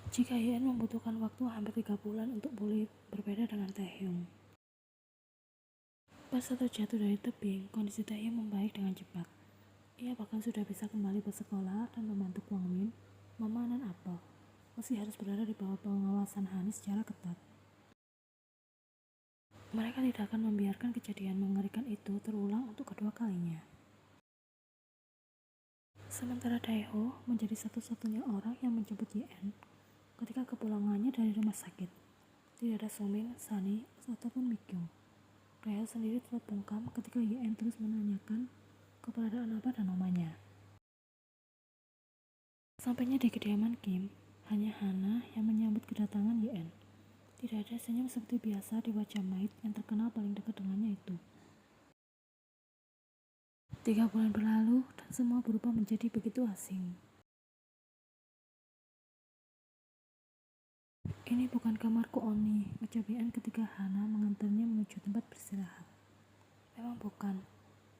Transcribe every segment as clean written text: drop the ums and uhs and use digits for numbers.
jika Yen membutuhkan waktu hampir 3 bulan untuk pulih berbeda dengan Taehyung. Pas setelah jatuh dari tebing, kondisi Taehyung membaik dengan cepat. Ia bahkan sudah bisa kembali bersekolah dan membantu Kwang Min memanen apel, meski harus berada di bawah pengawasan Hani secara ketat. Mereka tidak akan membiarkan kejadian mengerikan itu terulang untuk kedua kalinya. Sementara Daeho menjadi satu-satunya orang yang menjemput Yen ketika kepulangannya dari rumah sakit. Tidak ada Sumin, Sunny, ataupun Mikyung. Daeho sendiri tetap bungkam ketika Yen terus menanyakan keberadaan apa dan namanya. Sampainya di kediaman Kim, hanya Hana yang menyambut kedatangan Yen. Tidak ada senyum seperti biasa di wajah Maid yang terkenal paling dekat dengannya itu. 3 bulan berlalu dan semua berubah menjadi begitu asing. Ini bukan kamarku, Oni, ucap Yen ketika Hana mengantarnya menuju tempat beristirahat. Memang bukan.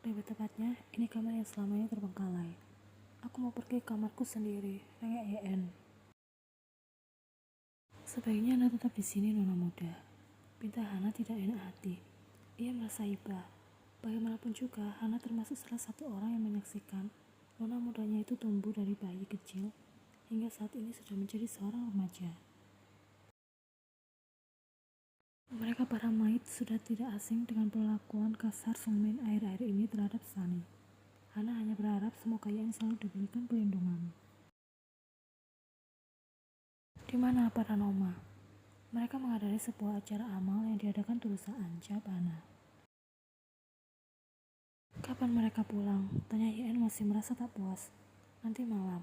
Lebih tepatnya, ini kamar yang selama ini terbengkalai. Aku mau pergi ke kamarku sendiri, rengek Yen. Sebaiknya Anda tetap di sini, Nona muda. Pinta Hana tidak enak hati. Ia merasa iba. Bagaimanapun juga, Hana termasuk salah satu orang yang menyaksikan Nona mudanya itu tumbuh dari bayi kecil hingga saat ini sudah menjadi seorang remaja. Mereka para Maid sudah tidak asing dengan perlakuan kasar Sungmin akhir-akhir ini terhadap Sunny. Hana hanya berharap semoga Yen selalu diberikan perlindungan. Di mana para Noma? Mereka menghadiri sebuah acara amal yang diadakan perusahaan, jawab Hana. Kapan mereka pulang? Tanya Yen masih merasa tak puas. Nanti malam.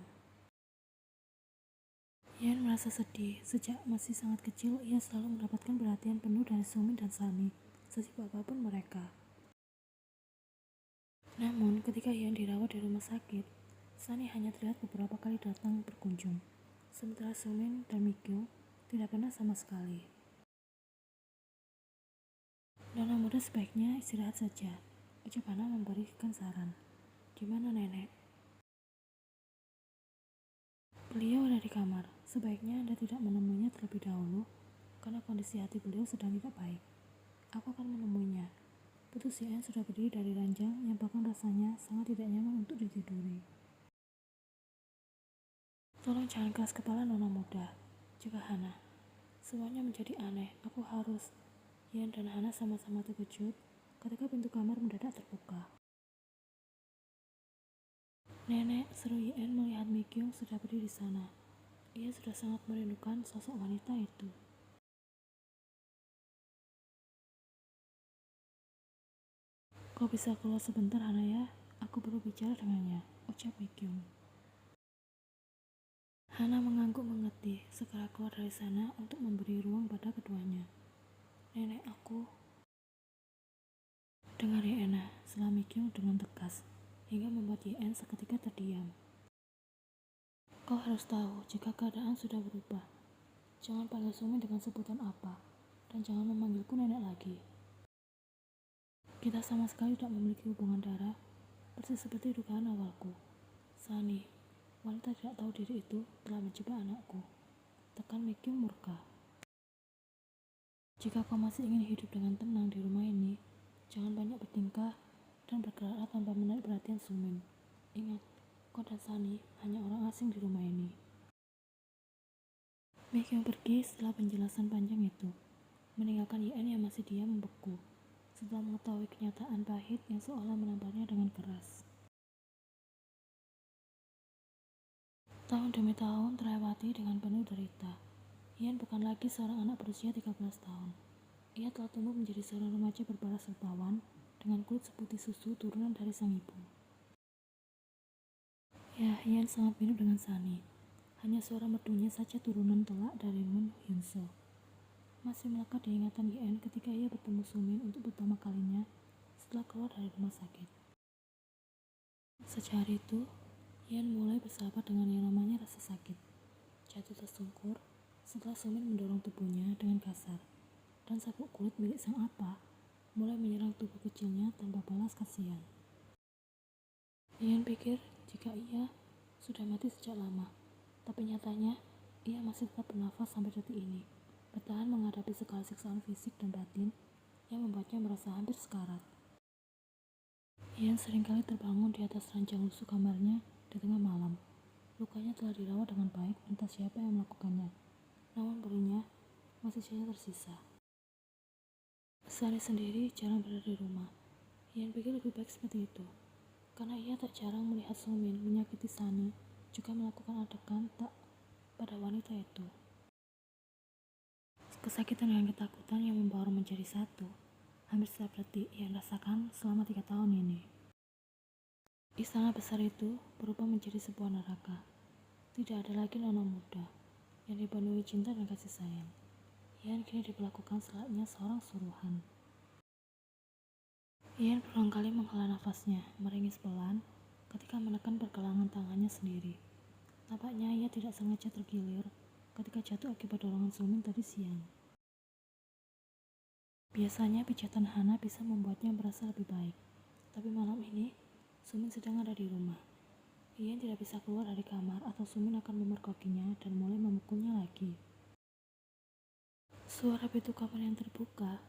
Yen merasa sedih. Sejak masih sangat kecil, ia selalu mendapatkan perhatian penuh dari Sumin dan Sunny, sesibuk apapun mereka. Namun, ketika Yen dirawat di rumah sakit, Sunny hanya terlihat beberapa kali datang berkunjung, sementara Sumin dan Mikyo tidak pernah sama sekali. Nona muda sebaiknya istirahat saja, ucap Hana memberikan saran. Di mana nenek? Beliau ada di kamar. Sebaiknya Anda tidak menemuinya terlebih dahulu, karena kondisi hati beliau sedang tidak baik. Aku akan menemuinya. Putus Yen sudah berdiri dari ranjang yang bahkan rasanya sangat tidak nyaman untuk ditiduri. Tolong jangan keras kepala, Nona muda, juga Hana. Semuanya menjadi aneh. Aku harus. Yen dan Hana sama-sama terkejut ketika pintu kamar mendadak terbuka. Nenek, seru Yen melihat Mikyung sudah berdiri di sana. Ia sudah sangat merindukan sosok wanita itu. Kau bisa keluar sebentar, Hana ya? Aku perlu bicara dengannya, ucap Mikyung. Hana mengangguk mengerti, segera keluar dari sana untuk memberi ruang pada keduanya. Nenek, aku... Dengar Yen, setelah Mikyung dengan tegas, hingga membuat Yen seketika terdiam. Kau harus tahu jika keadaan sudah berubah. Jangan panggil Sumin dengan sebutan apa, dan jangan memanggilku nenek lagi. Kita sama sekali tidak memiliki hubungan darah, persis seperti dugaan awalku. Sunny, wanita tidak tahu diri itu telah menjebak anakku. Tekan Mikyung murka. Jika kau masih ingin hidup dengan tenang di rumah ini, jangan banyak bertingkah dan bergerak tanpa menarik perhatian Sumin. Ingat, kau dan Sunny hanya orang asing di rumah ini. Mikyung pergi setelah penjelasan panjang itu, meninggalkan Yen yang masih diam membeku, setelah mengetahui kenyataan pahit yang seolah menamparnya dengan keras. Tahun demi tahun terlewati dengan penuh derita. Yen bukan lagi seorang anak berusia 13 tahun. Ia telah tumbuh menjadi seorang remaja berbalas rupawan dengan kulit seputih susu turunan dari sang ibu. Ya, Yen sangat mirip dengan Sunny. Hanya suara merdunya saja turunan telak dari Moon Hyun Soo. Masih melekat di ingatan Yen ketika ia bertemu Sumin untuk pertama kalinya setelah keluar dari rumah sakit. Sejak hari itu, Yen mulai bersahabat dengan yang namanya rasa sakit. Jatuh tersungkur setelah Sumin mendorong tubuhnya dengan kasar, dan sabuk kulit milik sang apa mulai menyerang tubuh kecilnya tanpa balas kasihan. Yen pikir jika ia sudah mati sejak lama, tapi nyatanya Ia masih tetap bernafas sampai detik ini, bertahan menghadapi segala siksaan fisik dan batin yang membuatnya merasa hampir sekarat. Ian seringkali terbangun di atas ranjang lusuh kamarnya di tengah malam. Lukanya telah dirawat dengan baik, entah siapa yang melakukannya. Namun perutnya masih saja tersisa. Sani sendiri jarang berada di rumah. Ian pikir lebih baik seperti itu, karena ia tak jarang melihat Sungmin menyakiti Sani, juga melakukan adegan tak pada wanita itu. Kesakitan dan ketakutan yang membaur menjadi satu, hampir setiap detik Ian rasakan selama 3 tahun ini. Istana besar itu berubah menjadi sebuah neraka. Tidak ada lagi nona muda yang dipenuhi cinta dan kasih sayang. Ian kini diperlakukan selayaknya seorang suruhan. Ian berulang kali menghela nafasnya, meringis pelan ketika menekan pergelangan tangannya sendiri. Tampaknya ia tidak sengaja tergilir ketika jatuh akibat dorongan Sungmin tadi siang. Biasanya pijatan Hana bisa membuatnya merasa lebih baik, tapi malam ini Sungmin sedang ada di rumah. Ian tidak bisa keluar dari kamar atau Sungmin akan memergokinya dan mulai memukulnya lagi. Suara pintu kamar yang terbuka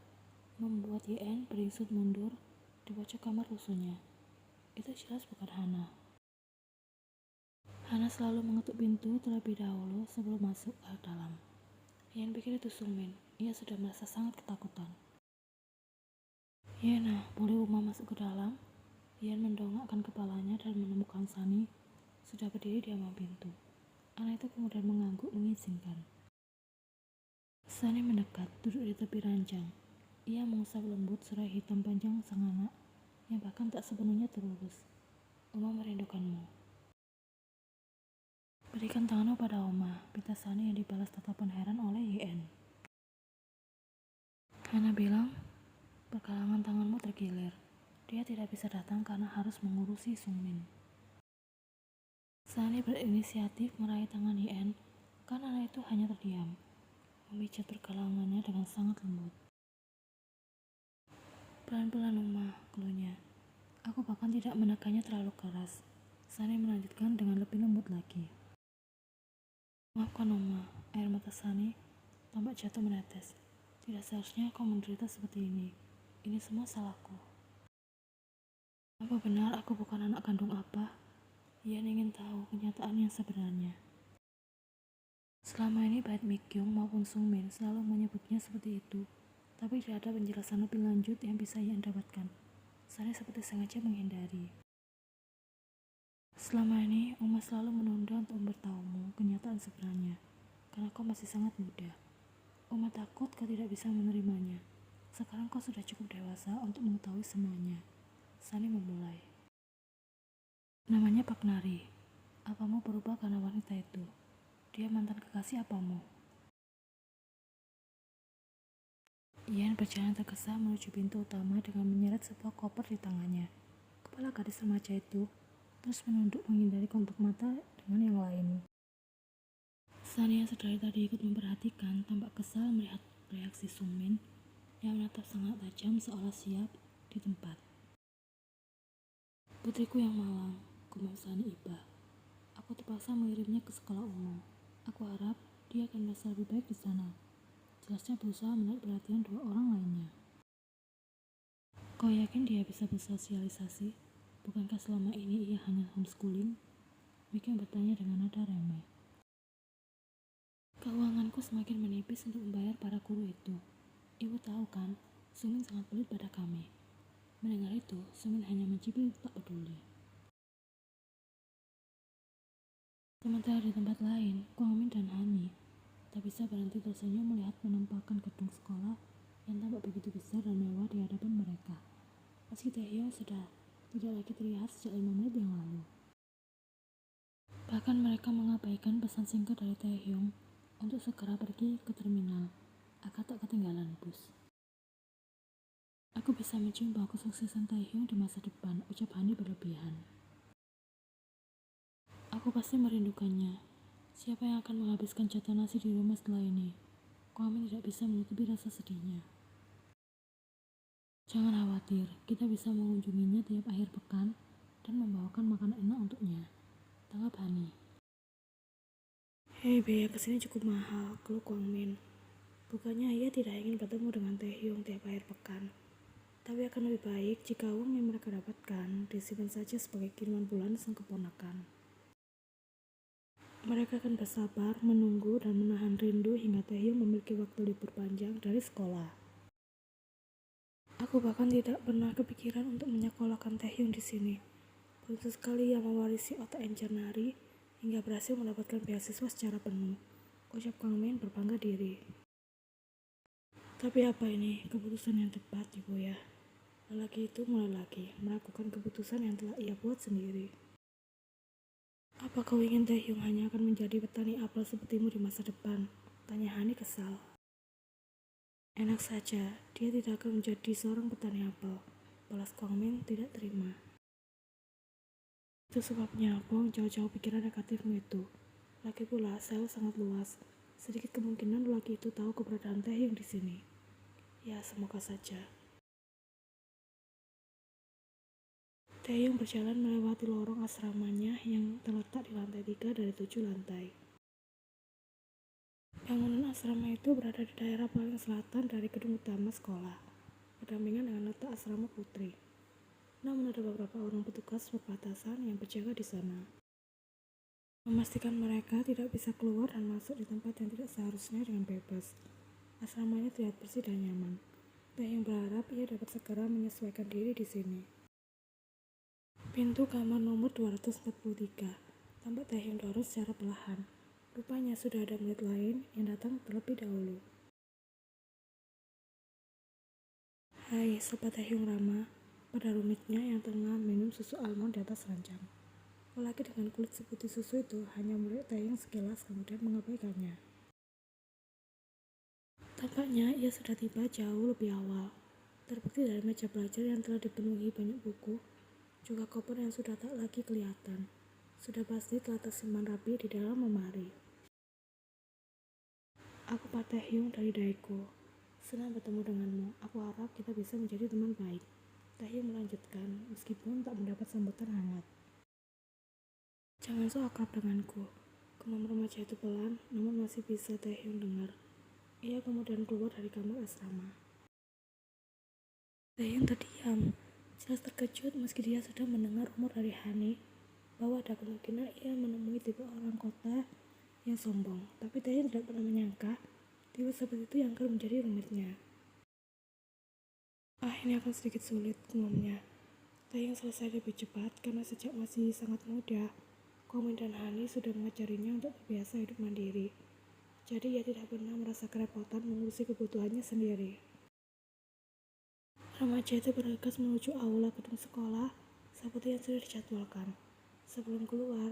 membuat Ian beringsut mundur di pojok kamar lusuhnya. Itu jelas bukan Hana. Hana selalu mengetuk pintu terlebih dahulu sebelum masuk ke dalam. Ian pikir itu Sungmin. Ia sudah merasa sangat ketakutan. Yena, boleh Uma masuk ke dalam? Ian mendongakkan kepalanya dan menemukan Sani sudah berdiri di ambang pintu. Anak itu kemudian mengangguk mengizinkan. Sani mendekat, duduk di tepi ranjang. Ia mengusap lembut serai hitam panjang sang anak yang bahkan tak sepenuhnya terurus. Uma merindukanmu. Berikan tanganmu pada Uma, pinta Sani yang dibalas tatapan heran oleh Yen. Hana bilang, pergelangan tanganmu tergilir. Dia tidak bisa datang karena harus mengurusi Sungmin. Sani berinisiatif meraih tangan Yen karena anak itu hanya terdiam, memijat pergelangannya dengan sangat lembut. Pelan-pelan Uma, keluhnya. Aku bahkan tidak menekannya terlalu keras. Sani melanjutkan dengan lebih lembut lagi. Maafkan Uma, air mata Sani tampak jatuh menetes. Tidak seharusnya kau menderita seperti ini. Ini semua salahku. Apa benar aku bukan anak kandung apa? Ia ingin tahu kenyataan yang sebenarnya. Selama ini baik Mikyung maupun Sungmin selalu menyebutnya seperti itu, tapi tidak ada penjelasan lebih lanjut yang bisa ia dapatkan. Sani seperti sengaja menghindari. Selama ini, Uma selalu menunda untuk memberitahumu kenyataan sebenarnya, karena kau masih sangat muda. Uma takut kau tidak bisa menerimanya. Sekarang kau sudah cukup dewasa untuk mengetahui semuanya. Sani memulai. Namanya Pak Nari. Apamu berubah karena wanita itu? Dia mantan kekasih apamu? Ian berjalan tergesa menuju pintu utama dengan menyeret sebuah koper di tangannya. Kepala gadis remaja itu terus menunduk menghindari kontak mata dengan yang lain. Sani yang sedari tadi ikut memperhatikan tampak kesal melihat reaksi Sungmin yang menatap sangat tajam seolah siap di tempat. Putriku yang malang, gumam Sani iba. Aku terpaksa mengirimnya ke sekolah umum. Aku harap dia akan merasa lebih baik di sana. Jelasnya berusaha menarik perhatian 2 orang lainnya. Kau yakin dia bisa bersosialisasi? Bukankah selama ini ia hanya homeschooling? Mikyung bertanya dengan nada remeh. Keuanganku semakin menipis untuk membayar para guru itu. Ibu tahu kan, Sungmin sangat pelit pada kami. Mendengar itu, Sungmin hanya mencibir tak peduli. Sementara di tempat lain, Kwangmin dan Hani tak bisa berhenti tersenyum melihat penampakan gedung sekolah yang tampak begitu besar dan mewah di hadapan mereka. Meski Taehyung sudah tidak lagi terlihat sejak 5 menit yang lalu. Bahkan mereka mengabaikan pesan singkat dari Taehyung untuk segera pergi ke terminal agar tak ketinggalan bus. Aku bisa mencium bahwa kesuksesan Taehyung di masa depan, ucap Hani berlebihan. Aku pasti merindukannya. Siapa yang akan menghabiskan jatah nasi di rumah setelah ini? Kwangmin tidak bisa menutupi rasa sedihnya. Jangan khawatir, kita bisa mengunjunginya tiap akhir pekan dan membawakan makanan enak untuknya. Tanggap Hani. Hei, biaya kesini cukup mahal, keluh Kwang Min. Bukannya ia tidak ingin bertemu dengan Taehyung tiap akhir pekan. Tapi akan lebih baik jika uang yang mereka dapatkan disimpan saja sebagai kiriman bulan sang keponakan. Mereka akan bersabar, menunggu, dan menahan rindu hingga Taehyung memiliki waktu libur panjang dari sekolah. Aku bahkan tidak pernah kepikiran untuk menyekolahkan Taehyung di sini. Beruntung sekali ia mewarisi otak encer nari hingga berhasil mendapatkan beasiswa secara penuh, ucap Kwang Min berbangga diri. Tapi apa ini keputusan yang tepat, Ibu ya? Lelaki itu mulai lagi melakukan keputusan yang telah ia buat sendiri. Apa kau ingin Taehyung hanya akan menjadi petani apel sepertimu di masa depan? Tanya Hani kesal. Enak saja, dia tidak akan menjadi seorang petani apel. Balas Kwang Min tidak terima. Itu sebabnya buang jauh-jauh pikiran negatifmu itu. Lagi pula, sel sangat luas. Sedikit kemungkinan lelaki itu tahu keberadaan Taehyung di sini. Ya, semoga saja. Taehyung berjalan melewati lorong asramanya yang terletak di lantai 3 dari 7 lantai. Bangunan asrama itu berada di daerah paling selatan dari gedung utama sekolah, berdampingan dengan letak asrama putri. Namun ada beberapa orang petugas perbatasan yang berjaga di sana, memastikan mereka tidak bisa keluar dan masuk di tempat yang tidak seharusnya dengan bebas. Asramanya terlihat bersih dan nyaman. Taehyung berharap ia dapat segera menyesuaikan diri di sini. Pintu kamar nomor 243. Tampak Taehyung dorong secara perlahan. Rupanya sudah ada murid lain yang datang terlebih dahulu. Hai, sobat Taehyung Rama. Pada rumitnya yang tengah minum susu almond di atas ranjang. Lelaki dengan kulit seputih susu itu hanya melihat Taehyung sekilas kemudian mengabaikannya. Tampaknya ia sudah tiba jauh lebih awal. Terbukti dari meja belajar yang telah dipenuhi banyak buku, juga koper yang sudah tak lagi kelihatan. Sudah pasti telah tersimpan rapi di dalam lemari. Aku Pak Taehyung dari Daegu. Senang bertemu denganmu. Aku harap kita bisa menjadi teman baik. Taehyung melanjutkan, meskipun tak mendapat sambutan hangat. Jangan so akrab denganku. Kemam remaja itu pelan, namun masih bisa Taehyung dengar. Ia kemudian keluar dari kamar asrama. Taehyung terdiam, jelas terkejut meski dia sudah mendengar rumor dari Hani bahwa ada kemungkinan ia menemui tipe orang kota yang sombong. Tapi Taehyung tidak pernah menyangka tipe seperti itu yang akan menjadi rumitnya. Ini akan sedikit sulit, gumamnya. Taehyung selesai lebih cepat karena sejak masih sangat muda, Kwang Min dan Hani sudah mengajarinya untuk terbiasa hidup mandiri. Jadi ia tidak pernah merasa kerepotan mengurusi kebutuhannya sendiri. Remaja itu bergegas menuju aula gedung sekolah seperti yang sudah dijadwalkan. Sebelum keluar,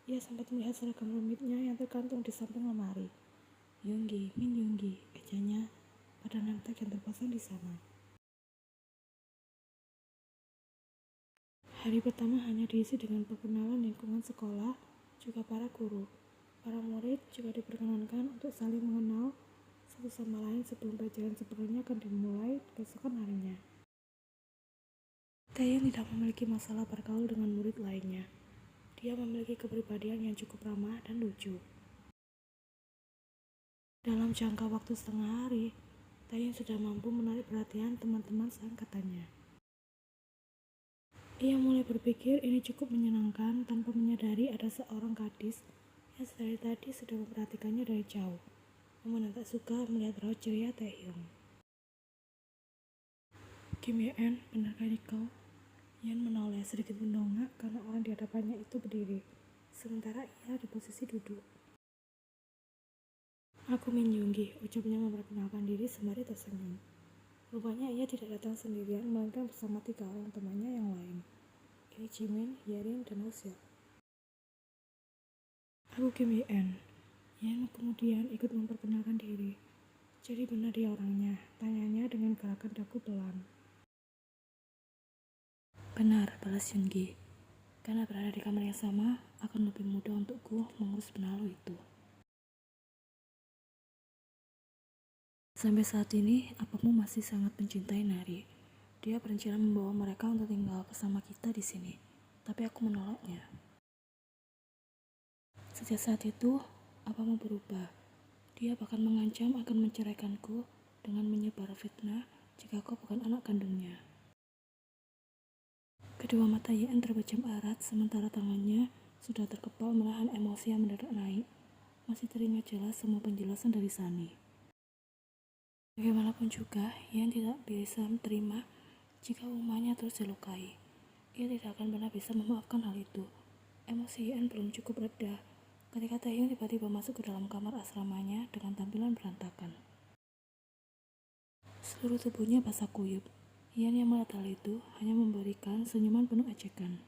ia sempat melihat seragam rumitnya yang tergantung di samping lemari. Yoongi, Min Yoongi, ejanya pada name tag yang terpasang di sana. Hari pertama hanya diisi dengan perkenalan lingkungan sekolah, juga para guru. Para murid juga diperkenankan untuk saling mengenal satu sama lain sebelum pelajaran sebenarnya akan dimulai keesokan harinya. Taehyung tidak memiliki masalah bergaul dengan murid lainnya. Dia memiliki kepribadian yang cukup ramah dan lucu. Dalam jangka waktu setengah hari, Taehyung sudah mampu menarik perhatian teman-teman seangkatannya. Ia mulai berpikir ini cukup menyenangkan tanpa menyadari ada seorang gadis yang sedari tadi sudah memperhatikannya dari jauh, namun tak suka melihat raut ceria Taehyung. Kim Ye-en, benarkah ini kau? Yan menoleh sedikit mendongak karena orang di hadapannya itu berdiri, sementara ia di posisi duduk. Aku Min Yoongi, ucapnya memperkenalkan diri sembari tersenyum. Rupanya ia tidak datang sendirian, melainkan bersama 3 orang temannya yang lain. Ini Jimin, Yerin, dan Usil. Aku Kim Ye-en. Yan kemudian ikut memperkenalkan diri. Jadi benar dia orangnya, tanyanya dengan gerakan dagu pelan. Benar, balas Yoongi. Karena berada di kamar yang sama, akan lebih mudah untukku mengurus penalu itu. Sampai saat ini, apamu masih sangat mencintai Nari. Dia berencana membawa mereka untuk tinggal bersama kita di sini, tapi aku menolaknya. Sejak saat itu, Apa mau berubah? Dia bahkan mengancam akan menceraikanku dengan menyebar fitnah jika kau bukan anak kandungnya. Kedua mata Yen terbejam erat sementara tangannya sudah terkepal menahan emosi yang mendadak naik. Masih teringat jelas semua penjelasan dari Sani. Bagaimanapun juga, Yen tidak bisa terima jika umahnya terus dilukai. Ia tidak akan pernah bisa memaafkan hal itu. Emosi Yen belum cukup reda ketika Taehyung tiba-tiba masuk ke dalam kamar asramanya dengan tampilan berantakan. Seluruh tubuhnya basah kuyup. Yen yang melihat hal itu hanya memberikan senyuman penuh ejekan.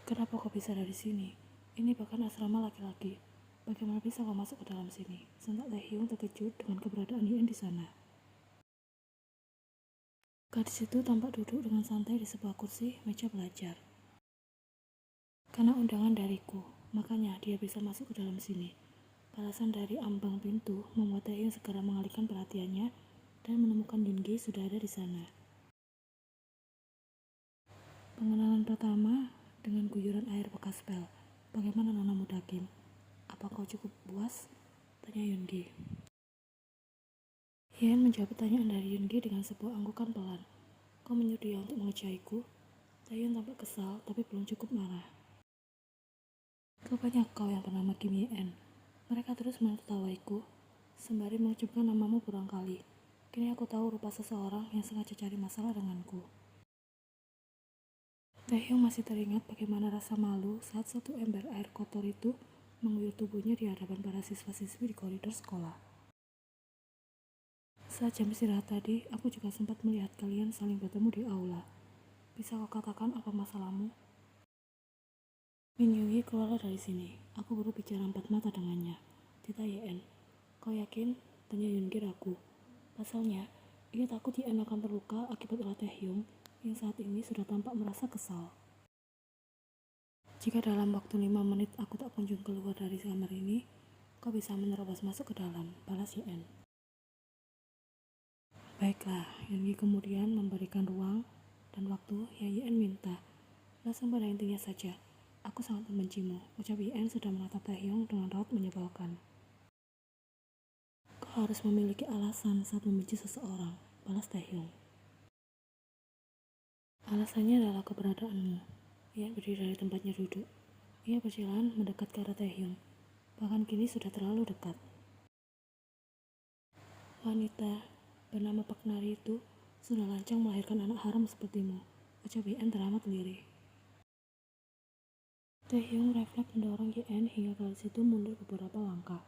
Kenapa kau bisa ada di sini? Ini bahkan asrama laki-laki. Bagaimana bisa kau masuk ke dalam sini? Sontak Taehyung terkejut dengan keberadaan Yen di sana. Gadis itu tampak duduk dengan santai di sebuah kursi meja belajar. Karena undangan dariku, makanya dia bisa masuk ke dalam sini. Balasan dari ambang pintu membuat Taehyung segera mengalihkan perhatiannya dan menemukan Yoongi sudah ada di sana. Pengenalan pertama dengan guyuran air bekas pel. Bagaimana Nona Muda Kim? Apa kau cukup puas? Tanya Yoongi. Yen menjawab pertanyaan dari Yoongi dengan sebuah anggukan pelan. Kau menyuruh dia untuk mengejaiku? Taehyung tampak kesal tapi belum cukup marah. Rupanya kau yang bernama Kim Yen. Mereka terus menertawaiku, sembari mengucapkan namamu berulang kali. Kini aku tahu rupa seseorang yang sengaja cari masalah denganku. Taehyung masih teringat bagaimana rasa malu saat satu ember air kotor itu mengguyur tubuhnya di hadapan para siswa-siswi di koridor sekolah. Saat jam istirahat tadi, aku juga sempat melihat kalian saling bertemu di aula. Bisa kau katakan apa masalahmu? Min Yungi keluarlah dari sini. Aku baru bicara 4 mata dengannya. Tita Yen. Kau yakin? Tanya Yoongi ragu. Pasalnya, ia takut Yen akan terluka akibat ulah Taehyung yang saat ini sudah tampak merasa kesal. Jika dalam waktu 5 menit aku tak kunjung keluar dari kamar ini, kau bisa menerobos masuk ke dalam, balas Yen. Baiklah, Yoongi kemudian memberikan ruang dan waktu yang Yen minta. Langsung pada intinya saja. Aku sangat membencimu, ucap Yen sudah menatap Taehyung dengan raut menyebalkan. Kau harus memiliki alasan saat membenci seseorang, balas Taehyung. Alasannya adalah keberadaanmu. Yen berdiri dari tempatnya duduk. Ia berjalan mendekat ke arah Taehyung. Bahkan kini sudah terlalu dekat. Wanita bernama Pak Nari itu sudah lancang melahirkan anak haram sepertimu, ucap Yen teramat lirih. Taehyung refleks mendorong Yen hingga gadis itu mundur beberapa langkah.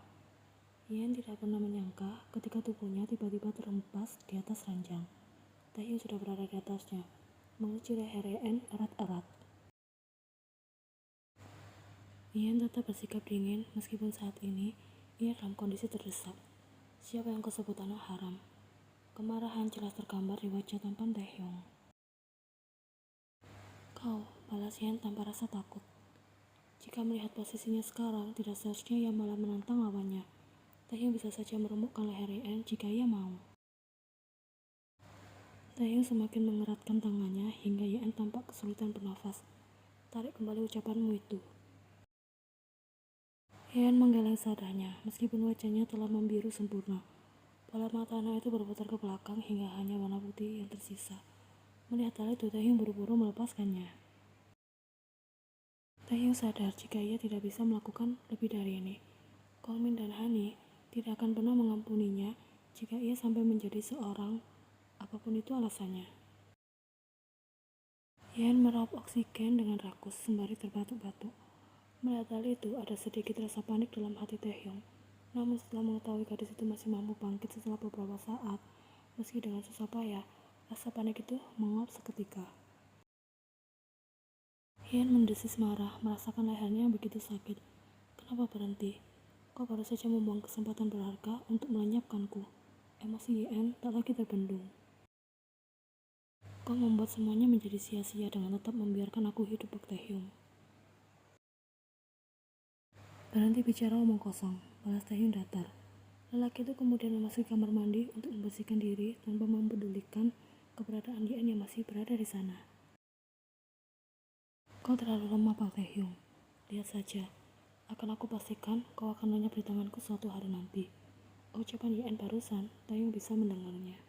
Yen tidak pernah menyangka ketika tubuhnya tiba-tiba terhempas di atas ranjang. Taehyung sudah berada di atasnya, mengunci leher Yen erat-erat. Yen tetap bersikap dingin meskipun saat ini ia dalam kondisi terdesak. Siapa yang kau sebut anak haram? Kemarahan jelas tergambar di wajah tampan Taehyung. Kau, balas Yen tanpa rasa takut. Jika melihat posisinya sekarang, tidak seharusnya ia malah menantang lawannya. Taehyung bisa saja meremukkan leher Yen jika ia mau. Taehyung semakin mengeratkan tangannya hingga Yen tampak kesulitan bernafas. Tarik kembali ucapanmu itu. Yen menggeleng sadanya, meskipun wajahnya telah membiru sempurna. Bola mata anak itu berputar ke belakang hingga hanya warna putih yang tersisa. Melihat hal itu, Taehyung buru-buru melepaskannya. Taehyung sadar jika ia tidak bisa melakukan lebih dari ini. Kong Min dan Hani tidak akan pernah mengampuninya jika ia sampai menjadi seorang, apapun itu alasannya. Yen meraup oksigen dengan rakus sembari terbatuk-batuk. Melihat hal itu, ada sedikit rasa panik dalam hati Taehyung. Namun setelah mengetahui gadis itu masih mampu bangkit setelah beberapa saat, meski dengan susah payah, rasa panik itu menguap seketika. Yen mendesis marah, merasakan lehernya yang begitu sakit. Kenapa berhenti? Kau baru saja membuang kesempatan berharga untuk melenyapkanku. Emosi Yen tak lagi terbendung. Kau membuat semuanya menjadi sia-sia dengan tetap membiarkan aku hidup, Pak Taehyung. Berhenti bicara omong kosong, balas Taehyung datar. Lelaki itu kemudian memasuki kamar mandi untuk membersihkan diri tanpa mempedulikan keberadaan Yen yang masih berada di sana. Kau terlalu lemah, Pak Taehyung. Lihat saja, Akan aku pastikan kau akan lenyap di tanganku suatu hari nanti. Ucapan Yen barusan, Taeyong bisa mendengarnya.